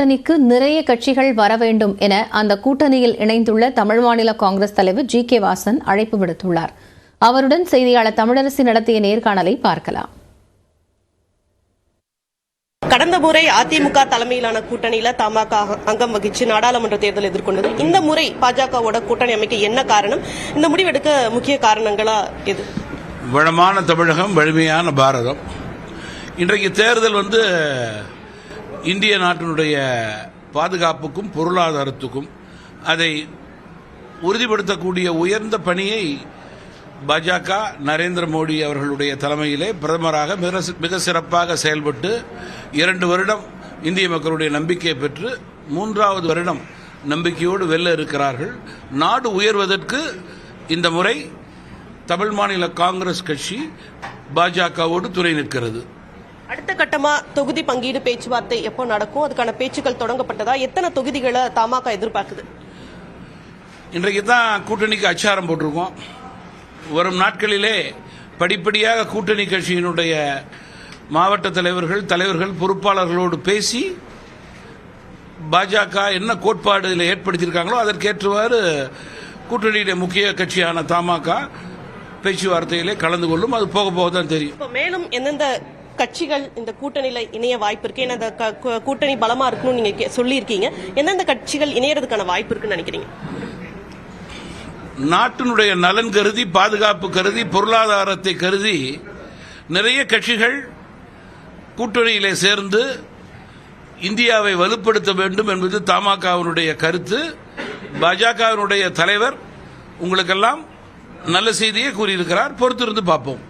கூட்டணிக்கு நிறைய கட்சிகள் வர வேண்டும் என அந்த கூட்டணியில் இணைந்துள்ள தமிழ் மாநில காங்கிரஸ் தலைவர் ஜி.கே. வாசன் அழைப்பு விடுத்துள்ளார். அவருடன் செய்தியாளர் தமிழரசி நடத்திய நேர்காணலை பார்க்கலாம். கடந்த முறை அதிமுக தலைமையிலான கூட்டணியில தமாக அங்கம் வகிச்சு நாடாளுமன்ற தேர்தல் எதிர்கொண்டது. இந்த முறை பாஜகவோட கூட்டணி அமைக்க என்ன காரணம்? இந்த முடிவெடுக்க முக்கிய காரணங்களா எது? வளமான தமிழகம், வலிமையான பாரதம். இன்றைக்கு தேர்தல் இந்திய நாட்டினுடைய பாதுகாப்புக்கும் பொருளாதாரத்துக்கும் அதை உறுதிப்படுத்தக்கூடிய உயர்ந்த பணியை பாஜக நரேந்திர மோடி அவர்களுடைய தலைமையிலே பிரதமராக மிக சிறப்பாக செயல்பட்டு 2 வருடம் இந்திய மக்களுடைய நம்பிக்கையை பெற்று 3வது வருடம் நம்பிக்கையோடு வெல்ல இருக்கிறார்கள். நாடு உயர்வதற்கு இந்த முறை தமிழ் மாநில காங்கிரஸ் கட்சி பாஜகவோடு துணை நிற்கிறது. அடுத்த கட்டமா தொகுதி பங்கீடு பேச்சுவார்த்தை எப்போ நடக்கும்? அதுக்கான பேச்சுக்கள் தொடங்கப்பட்டதா? எத்தனை தொகுதிகளை தமாக எதிர்பார்க்குது? இன்றைக்கு தான் கூட்டணிக்கு அச்சாரம் போட்டிருக்கோம். வரும் நாட்களிலே படிப்படியாக கூட்டணி கட்சியினுடைய மாவட்ட தலைவர்கள் பொறுப்பாளர்களோடு பேசி பாஜக என்ன கோட்பாடு ஏற்படுத்தியிருக்காங்களோ அதற்கேற்றவாறு கூட்டணியுடைய முக்கிய கட்சியான தமாக பேச்சுவார்த்தையிலே கலந்து கொள்ளும். அது போக போக தான் தெரியும். மேலும் எந்தெந்த கட்சிகள் இந்த கூட்டணியில இணைய வாய்ப்பு இருக்கு? ஏன்னா இந்த கூட்டணி பலமா இருக்கணும்னு நீங்க சொல்லியிருக்கீங்க. எந்தெந்த கட்சிகள் இணையறதுக்கான வாய்ப்பு இருக்குன்னு நினைக்கிறீங்க? நாட்டினுடைய நலன் கருதி, பாதுகாப்பு கருதி, பொருளாதாரத்தை கருதி நிறைய கட்சிகள் கூட்டணியிலே சேர்ந்து இந்தியாவை வலுப்படுத்த வேண்டும் என்பது தமாகவினுடைய கருத்து. பாஜகவினுடைய தலைவர் உங்களுக்கெல்லாம் நல்ல செய்தியை கூறியிருக்கிறார். பொறுத்திருந்து பார்ப்போம்.